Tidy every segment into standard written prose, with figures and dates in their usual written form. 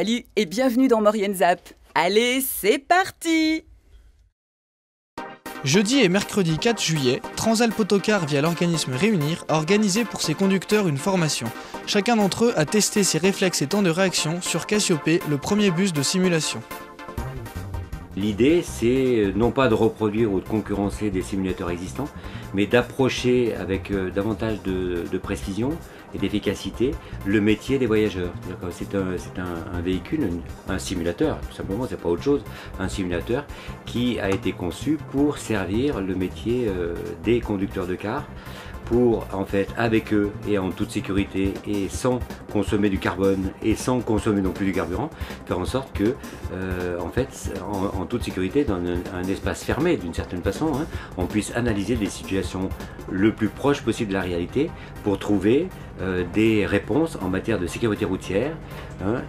Salut et bienvenue dans Maurienne Zap. Allez, c'est parti! Jeudi et mercredi 4 juillet, Transalp Autocar via l'organisme Réunir a organisé pour ses conducteurs une formation. Chacun d'entre eux a testé ses réflexes et temps de réaction sur Cassiopée, le premier bus de simulation. L'idée, c'est non pas de reproduire ou de concurrencer des simulateurs existants, mais d'approcher avec davantage de précision et d'efficacité le métier des voyageurs. C'est un véhicule, un simulateur, tout simplement, c'est pas autre chose, un simulateur qui a été conçu pour servir le métier des conducteurs de car, pour en fait avec eux et en toute sécurité et sans consommer du carbone et sans consommer non plus du carburant, faire en sorte que en fait en toute sécurité dans un espace fermé d'une certaine façon, on puisse analyser des situations le plus proche possible de la réalité pour trouver des réponses en matière de sécurité routière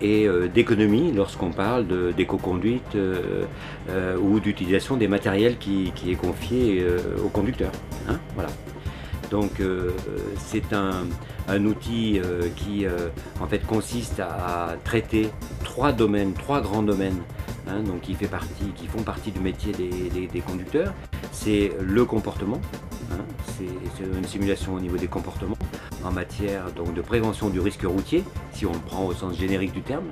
et d'économie lorsqu'on parle d'éco-conduite ou d'utilisation des matériels qui est confié au conducteur. Voilà. Donc c'est un outil qui en fait consiste à traiter trois grands domaines, donc qui font partie du métier des conducteurs. C'est le comportement, c'est une simulation au niveau des comportements en matière donc, de prévention du risque routier, si on le prend au sens générique du terme.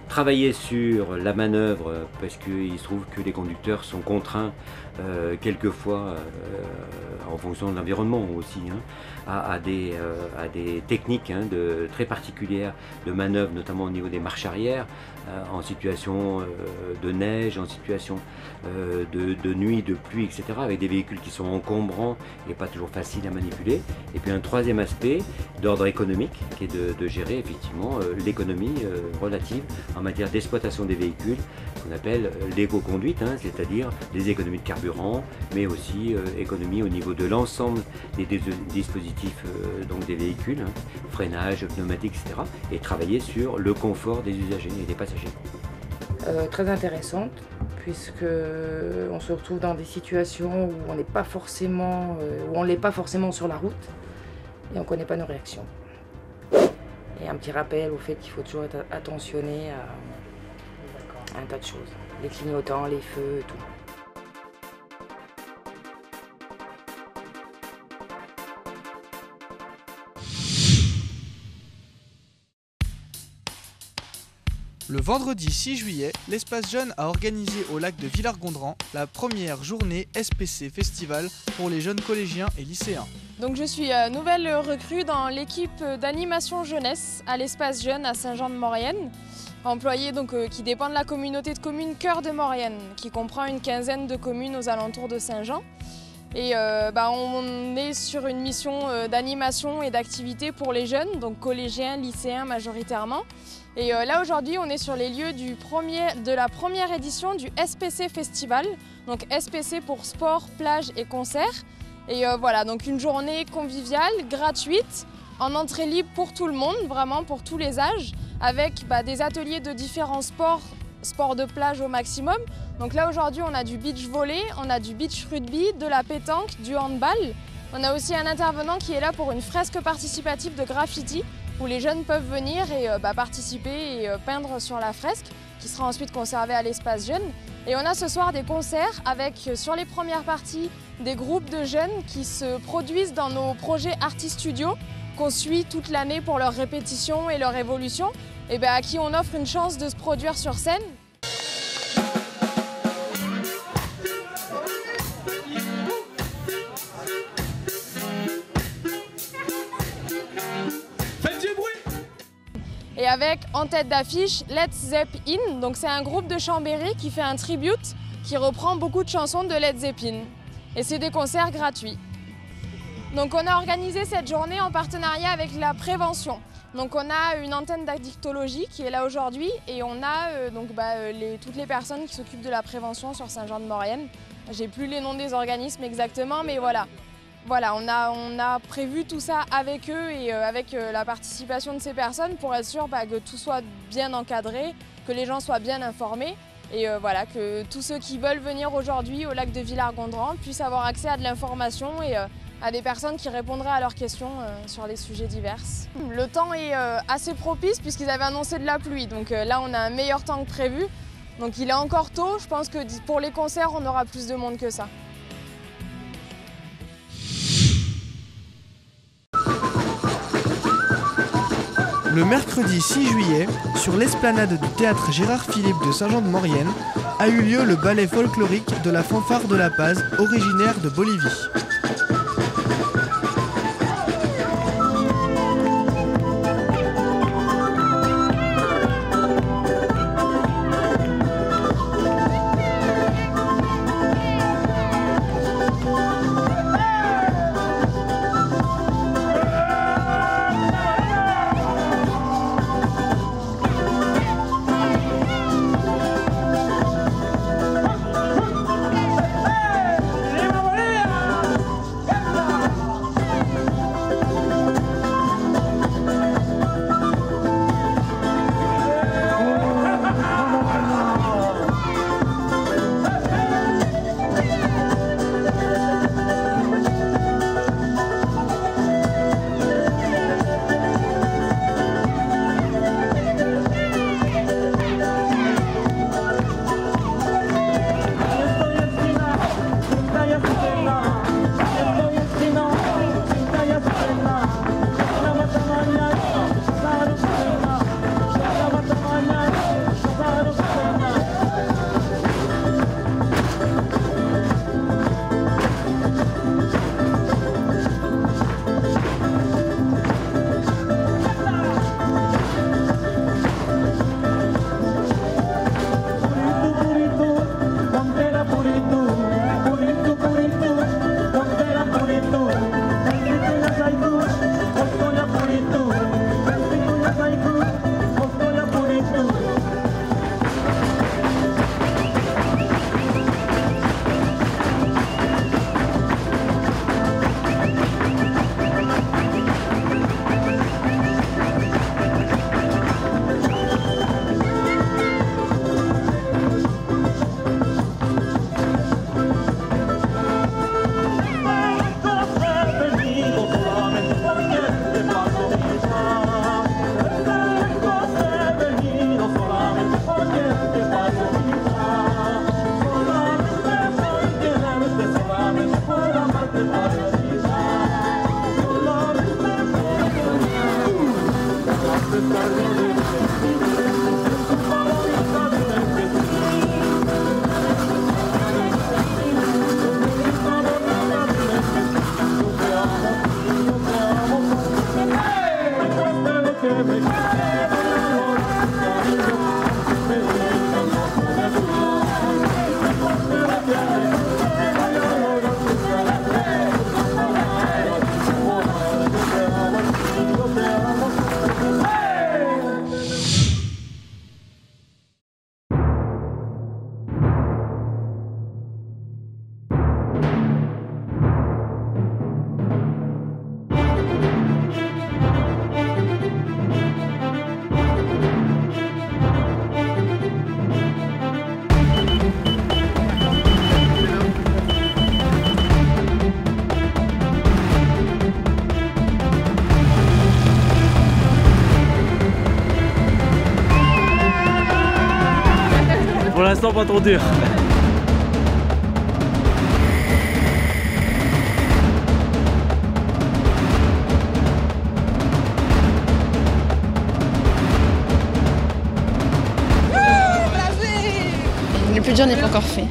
Travailler sur la manœuvre, parce qu'il se trouve que les conducteurs sont contraints quelquefois, en fonction de l'environnement aussi, à des techniques très particulières de manœuvre, notamment au niveau des marches arrière, en situation de neige, en situation de nuit, de pluie, etc., avec des véhicules qui sont encombrants et pas toujours faciles à manipuler. Et puis un troisième aspect d'ordre économique, qui est de gérer effectivement l'économie relative en matière d'exploitation des véhicules, qu'on appelle l'éco-conduite, c'est-à-dire les économies de carburant, mais aussi économies au niveau de l'ensemble des dispositifs donc des véhicules, freinage, pneumatique, etc. Et travailler sur le confort des usagers et des passagers. Très intéressante, puisque on se retrouve dans des situations où on n'est pas forcément, où on l'est pas forcément sur la route et on ne connaît pas nos réactions. Et un petit rappel au fait qu'il faut toujours être attentionné à un tas de choses. Les clignotants, les feux, tout. Le vendredi 6 juillet, l'Espace Jeune a organisé au lac de Villars-Gondran la première journée SPC Festival pour les jeunes collégiens et lycéens. Donc je suis nouvelle recrue dans l'équipe d'animation jeunesse à l'Espace Jeune à Saint-Jean-de-Maurienne, employée donc qui dépend de la communauté de communes Cœur de Maurienne, qui comprend une quinzaine de communes aux alentours de Saint-Jean. Et on est sur une mission d'animation et d'activité pour les jeunes, donc collégiens, lycéens majoritairement. Et là aujourd'hui on est sur les lieux de la première édition du SPC Festival, donc SPC pour sport, plage et concert. Et voilà, donc une journée conviviale, gratuite, en entrée libre pour tout le monde, vraiment pour tous les âges, avec des ateliers de différents sports de plage au maximum. Donc là aujourd'hui on a du beach volley, on a du beach rugby, de la pétanque, du handball. On a aussi un intervenant qui est là pour une fresque participative de graffiti, où les jeunes peuvent venir et participer et peindre sur la fresque, qui sera ensuite conservée à l'Espace Jeune. Et on a ce soir des concerts avec, sur les premières parties, des groupes de jeunes qui se produisent dans nos projets Artis Studio, qu'on suit toute l'année pour leur répétition et leur évolution, et à qui on offre une chance de se produire sur scène. Et avec en tête d'affiche Led Zeppelin, donc c'est un groupe de Chambéry qui fait un tribute qui reprend beaucoup de chansons de Led Zeppelin. Et c'est des concerts gratuits. Donc on a organisé cette journée en partenariat avec la prévention. Donc on a une antenne d'addictologie qui est là aujourd'hui et on a toutes les personnes qui s'occupent de la prévention sur Saint-Jean-de-Maurienne. J'ai plus les noms des organismes exactement, mais voilà. Voilà, on a prévu tout ça avec eux et avec la participation de ces personnes pour être sûr que tout soit bien encadré, que les gens soient bien informés et voilà, que tous ceux qui veulent venir aujourd'hui au lac de Villars-Gondran puissent avoir accès à de l'information à des personnes qui répondraient à leurs questions sur les sujets divers. Le temps est assez propice puisqu'ils avaient annoncé de la pluie, donc là on a un meilleur temps que prévu. Donc il est encore tôt, je pense que pour les concerts on aura plus de monde que ça. Le mercredi 6 juillet, sur l'esplanade du théâtre Gérard Philippe de Saint-Jean-de-Maurienne, a eu lieu le ballet folklorique de la fanfare de la Paz, originaire de Bolivie. Pour l'instant pas trop dur. Le plus dur n'est pas encore fait.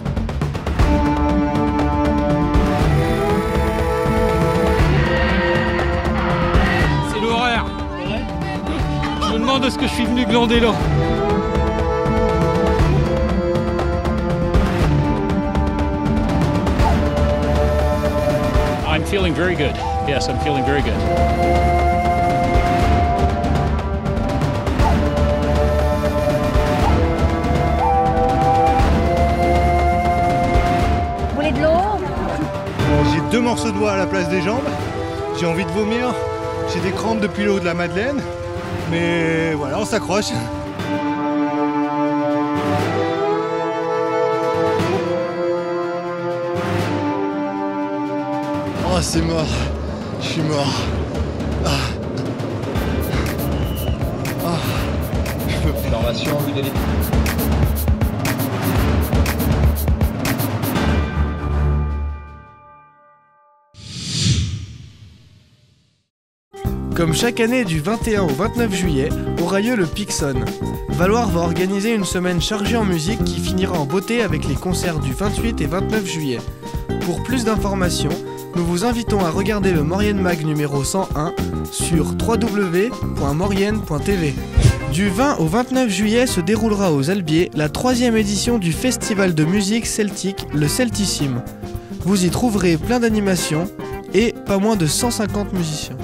C'est l'horreur. Je me demande ce que je suis venu glander là. I'm feeling very good. Yes, I'm feeling very good. Vous voulez de l'eau? J'ai 2 morceaux de doigts à la place des jambes. J'ai envie de vomir. J'ai des crampes depuis le haut de la Madeleine. Mais voilà, on s'accroche. Oh, c'est mort. Je suis mort. Je peux plus. Formation en vue de l'équipe. Comme chaque année du 21 au 29 juillet, aura lieu le Pixon. Valoir va organiser une semaine chargée en musique qui finira en beauté avec les concerts du 28 et 29 juillet. Pour plus d'informations, nous vous invitons à regarder le Maurienne Mag numéro 101 sur www.maurienne.tv. Du 20 au 29 juillet se déroulera aux Albiers la 3e édition du festival de musique celtique, le Celtissime. Vous y trouverez plein d'animations et pas moins de 150 musiciens.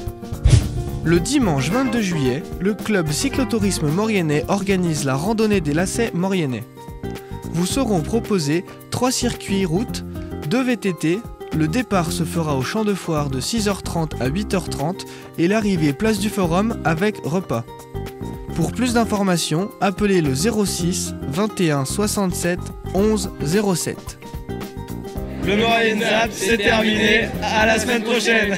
Le dimanche 22 juillet, le club cyclotourisme mauriennais organise la randonnée des lacets mauriennais. Vous seront proposés 3 circuits routes, 2 VTT, le départ se fera au champ de foire de 6h30 à 8h30 et l'arrivée place du Forum avec repas. Pour plus d'informations, appelez le 06 21 67 11 07. Le Maurienne Zap, c'est terminé, à la semaine prochaine.